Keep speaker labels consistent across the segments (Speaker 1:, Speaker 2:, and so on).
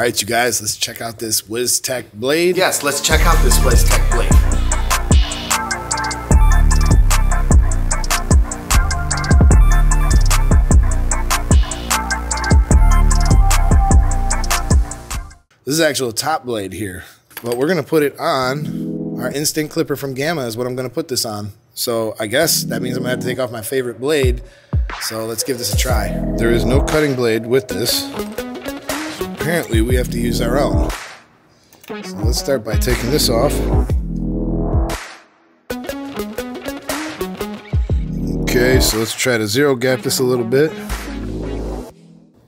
Speaker 1: right, you guys, let's check out this WezTeck Blade.
Speaker 2: Yes, let's check out this WezTeck Blade.
Speaker 1: This is actual top blade here, but we're gonna put it on our instant clipper from Gamma is what I'm gonna put this on. So I guess that means I'm gonna have to take off my favorite blade. So let's give this a try. There is no cutting blade with this. Apparently we have to use our own. So let's start by taking this off. Okay, so let's try to zero gap this a little bit.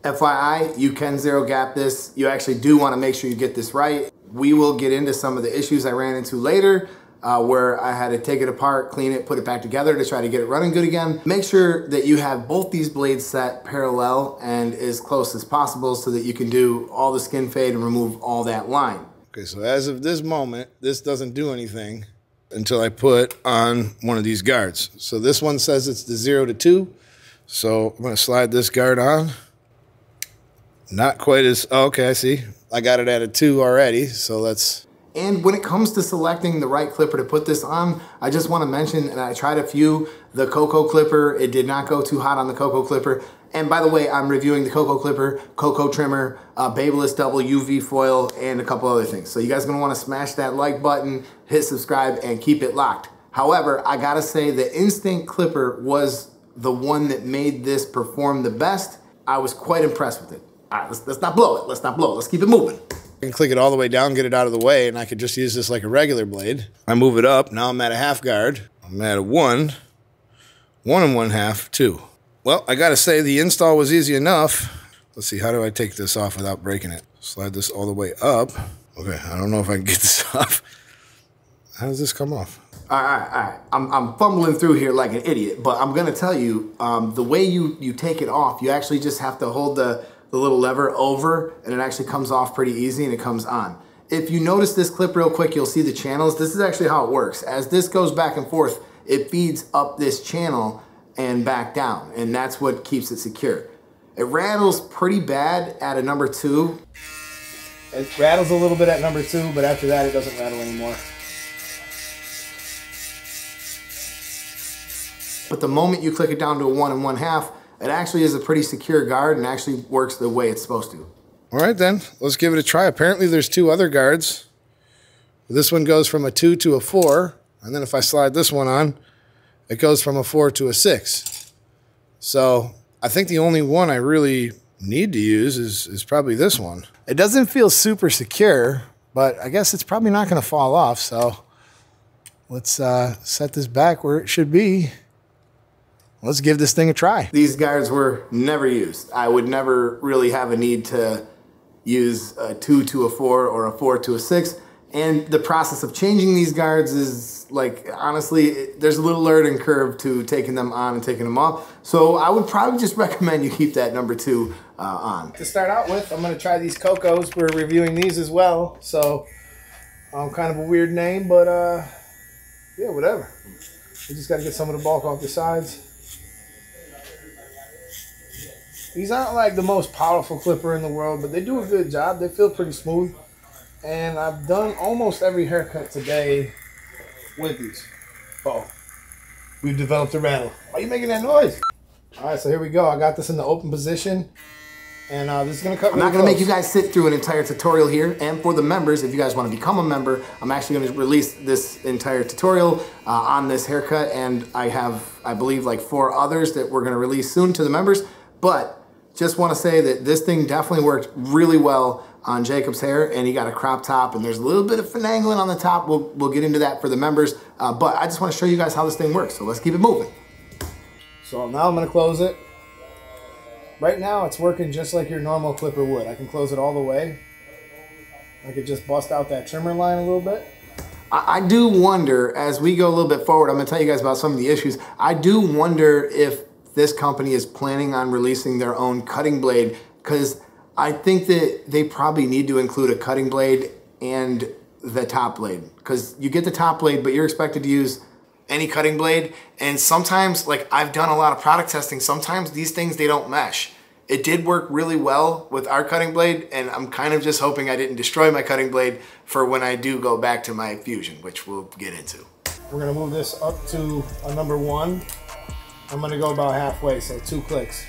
Speaker 2: FYI, you can zero gap this. You actually do want to make sure you get this right. We will get into some of the issues I ran into later where I had to take it apart, clean it, put it back together to try to get it running good again. Make sure that you have both these blades set parallel and as close as possible so that you can do all the skin fade and remove all that line.
Speaker 1: Okay, so as of this moment, this doesn't do anything until I put on one of these guards. So this one says it's the 0 to 2. So I'm gonna slide this guard on. Not quite as, oh, okay, I see. I got it at a 2 already, so let's.
Speaker 2: And when it comes to selecting the right clipper to put this on, I just want to mention, and I tried a few, the Cocoa clipper, it did not go too hot on the Cocoa clipper. And by the way, I'm reviewing the Cocoa clipper, Cocoa trimmer, Babeless double UV foil, and a couple other things. So you guys are gonna wanna smash that like button, hit subscribe, and keep it locked. However, I gotta say the Instant clipper was the one that made this perform the best. I was quite impressed with it. All right, let's not blow it. Let's not blow it. Let's keep it moving.
Speaker 1: I can click it all the way down, get it out of the way, and I could just use this like a regular blade. I move it up. Now I'm at a half guard. I'm at a 1, 1 1/2, 2. Well, I gotta say the install was easy enough. Let's see, how do I take this off without breaking it? Slide this all the way up. Okay, I don't know if I can get this off. How does this come off?
Speaker 2: All right. I'm fumbling through here like an idiot, but I'm gonna tell you, the way you take it off, you actually just have to hold the little lever over and it actually comes off pretty easy and it comes on. If you notice this clip real quick, you'll see the channels. This is actually how it works. As this goes back and forth, it feeds up this channel and back down, and that's what keeps it secure. It rattles pretty bad at a number 2.
Speaker 1: It rattles a little bit at number 2, but after that it doesn't rattle anymore.
Speaker 2: But the moment you click it down to a 1 1/2, it actually is a pretty secure guard and actually works the way it's supposed to.
Speaker 1: All right then, let's give it a try. Apparently there's 2 other guards. This one goes from a 2 to a 4, and then if I slide this one on, it goes from a 4 to a 6. So I think the only one I really need to use is probably this one. It doesn't feel super secure, but I guess it's probably not gonna fall off, so let's set this back where it should be. Let's give this thing a try.
Speaker 2: These guards were never used. I would never really have a need to use a 2 to a 4 or a 4 to a 6. And the process of changing these guards is like, honestly, there's a little learning curve to taking them on and taking them off. So I would probably just recommend you keep that number 2 on.
Speaker 1: To start out with, I'm gonna try these Cocos. We're reviewing these as well. So kind of a weird name, but yeah, whatever. We just gotta get some of the bulk off the sides. These aren't like the most powerful clipper in the world, but they do a good job. They feel pretty smooth. And I've done almost every haircut today with these. Uh-oh. We've developed a rattle. Why are you making that noise? All right, so here we go. I got this in the open position. And this is gonna cut really
Speaker 2: I'm not gonna
Speaker 1: close.
Speaker 2: make you guys sit through an entire tutorial here. And for the members, if you guys wanna become a member, I'm actually gonna release this entire tutorial on this haircut. And I have, I believe, like 4 others that we're gonna release soon to the members. But just wanna say that this thing definitely worked really well on Jacob's hair, and he got a crop top, and there's a little bit of finagling on the top. We'll get into that for the members. But I just wanna show you guys how this thing works. So let's keep it moving.
Speaker 1: So now I'm gonna close it. Right now it's working just like your normal clipper would. I can close it all the way. I could just bust out that trimmer line a little bit.
Speaker 2: I do wonder, as we go a little bit forward, I'm gonna tell you guys about some of the issues. I do wonder if this company is planning on releasing their own cutting blade, because I think that they probably need to include a cutting blade and the top blade, because you get the top blade, but you're expected to use any cutting blade. And sometimes, like I've done a lot of product testing, sometimes these things, they don't mesh. It did work really well with our cutting blade, and I'm kind of just hoping I didn't destroy my cutting blade for when I do go back to my Fusion, which we'll get into.
Speaker 1: We're gonna move this up to a number 1. I'm gonna go about halfway, so 2 clicks.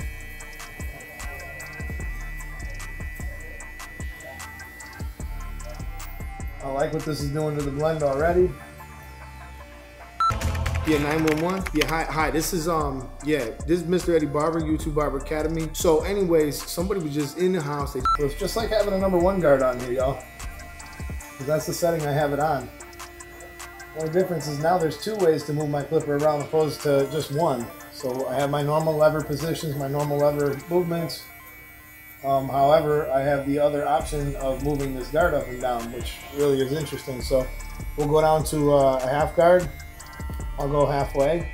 Speaker 1: I like what this is doing to the blend already. Yeah, 911. Yeah, hi. This is this is Mr. Eddie Barber, YouTube Barber Academy. So, anyways, somebody was just in the house. It's just like having a number 1 guard on here, y'all. Because that's the setting I have it on. The only difference is now there's 2 ways to move my clipper around opposed to just 1. So I have my normal lever positions, my normal lever movements. However, I have the other option of moving this guard up and down, which really is interesting. So we'll go down to a half guard. I'll go halfway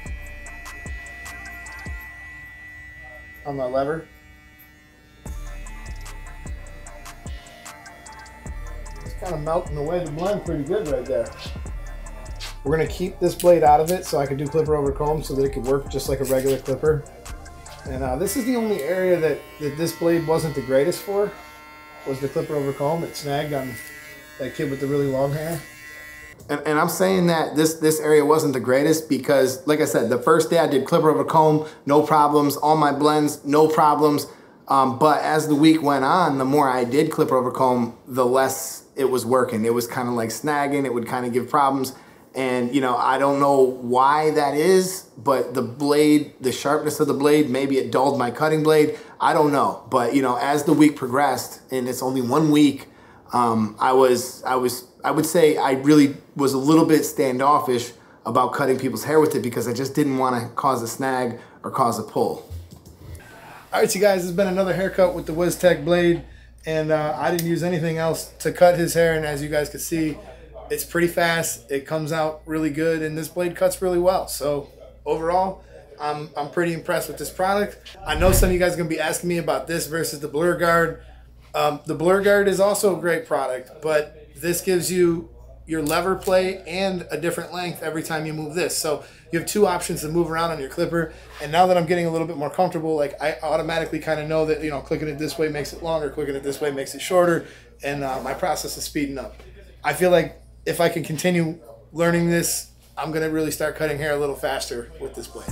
Speaker 1: on my lever. It's kind of melting away the blend pretty good right there. We're going to keep this blade out of it so I can do clipper over comb so that it could work just like a regular clipper. And this is the only area that this blade wasn't the greatest for, was the clipper over comb. It snagged on that kid with the really long hair.
Speaker 2: And I'm saying that this area wasn't the greatest because, like I said, the first day I did clipper over comb, no problems. All my blends, no problems. But as the week went on, the more I did clipper over comb, the less it was working. It was kind of like snagging. It would kind of give problems. And, you know, I don't know why that is, but the blade, the sharpness of the blade, maybe it dulled my cutting blade. I don't know. But, you know, as the week progressed, and it's only 1 week, I would say I really was a little bit standoffish about cutting people's hair with it because I just didn't want to cause a snag or cause a pull.
Speaker 1: All right, you guys, this has been another haircut with the WezTeck Blade, and I didn't use anything else to cut his hair, and as you guys can see, it's pretty fast. It comes out really good, and this blade cuts really well. So overall, I'm pretty impressed with this product. I know some of you guys are gonna be asking me about this versus the Blur Guard. The Blur Guard is also a great product, but this gives you your lever play and a different length every time you move this. So you have 2 options to move around on your clipper. And now that I'm getting a little bit more comfortable, like I automatically kind of know that, you know, clicking it this way makes it longer, clicking it this way makes it shorter, and my process is speeding up. I feel like if I can continue learning this, I'm gonna really start cutting hair a little faster with this blade.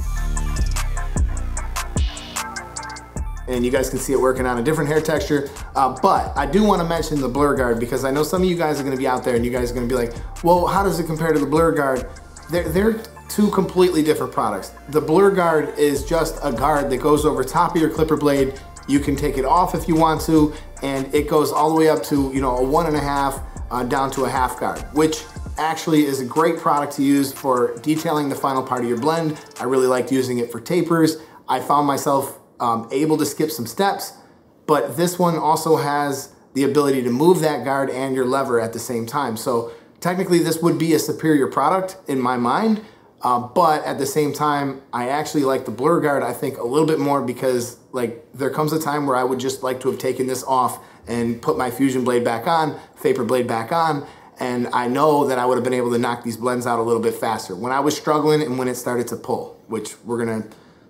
Speaker 2: And you guys can see it working on a different hair texture. But I do want to mention the Blur Guard because I know some of you guys are going to be out there and you guys are going to be like, well, how does it compare to the Blur Guard? They're 2 completely different products. The Blur Guard is just a guard that goes over top of your clipper blade. You can take it off if you want to, and it goes all the way up to, you know, a 1.5 down to a half guard, which actually is a great product to use for detailing the final part of your blend. I really liked using it for tapers. I found myself able to skip some steps, but this one also has the ability to move that guard and your lever at the same time. So technically this would be a superior product in my mind, but at the same time, I actually like the Blur Guard, I think, a little bit more because like there comes a time where I would just like to have taken this off and put my Fusion blade back on, Vapor blade back on, and I know that I would have been able to knock these blends out a little bit faster when I was struggling and when it started to pull, which we're gonna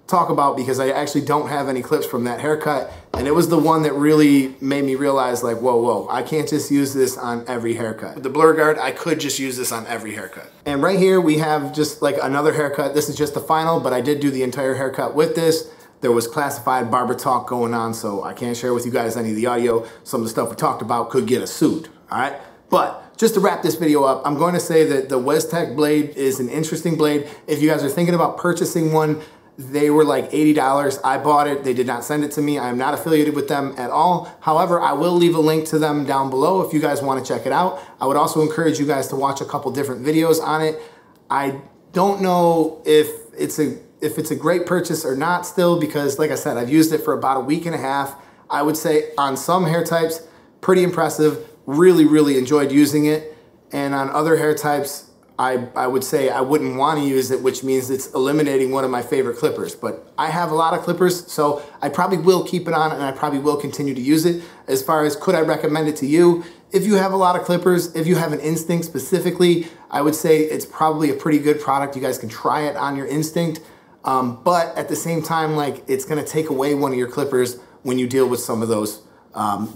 Speaker 2: talk about because I actually don't have any clips from that haircut, and it was the one that really made me realize like, whoa, I can't just use this on every haircut. With the Blur Guard, I could just use this on every haircut. And right here we have just like another haircut. This is just the final, but I did do the entire haircut with this. There was classified barber talk going on, so I can't share with you guys any of the audio. Some of the stuff we talked about could get us sued, all right? But just to wrap this video up, I'm going to say that the WezTeck Blade is an interesting blade. If you guys are thinking about purchasing one, they were like $80. I bought it. They did not send it to me. I am not affiliated with them at all. However, I will leave a link to them down below if you guys want to check it out. I would also encourage you guys to watch a couple different videos on it. I don't know if it's a great purchase or not still because, like I said, I've used it for about a week and a half. I would say on some hair types, pretty impressive. Really enjoyed using it. And on other hair types, I would say I wouldn't want to use it, which means it's eliminating one of my favorite clippers. But I have a lot of clippers, so I probably will keep it on and I probably will continue to use it. As far as could I recommend it to you? If you have a lot of clippers, if you have an Instinct specifically, I would say it's probably a pretty good product. You guys can try it on your Instinct. But at the same time, like, it's going to take away one of your clippers when you deal with some of those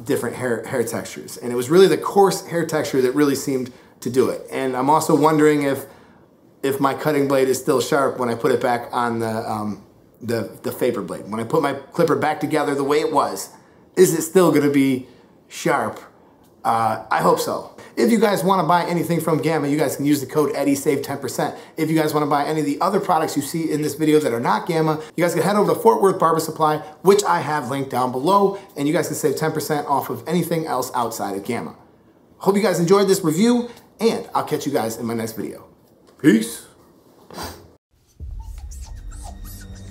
Speaker 2: different hair textures. And it was really the coarse hair texture that really seemed to do it. And I'm also wondering if my cutting blade is still sharp when I put it back on the Faber blade. When I put my clipper back together the way it was, is it still gonna be sharp? I hope so. If you guys wanna buy anything from Gamma, you guys can use the code Eddie, save 10%. If you guys wanna buy any of the other products you see in this video that are not Gamma, you guys can head over to Fort Worth Barber Supply, which I have linked down below, and you guys can save 10% off of anything else outside of Gamma. Hope you guys enjoyed this review, and I'll catch you guys in my next video. Peace.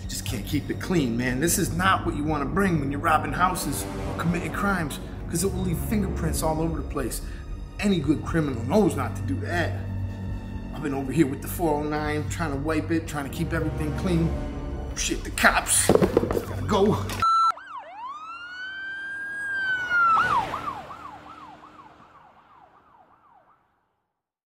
Speaker 2: Just can't keep it clean, man. This is not what you wanna bring when you're robbing houses or committing crimes, because it will leave fingerprints all over the place. Any good criminal knows not to do that. I've been over here with the 409, trying to wipe it, trying to keep everything clean. Shit, the cops. Gotta go.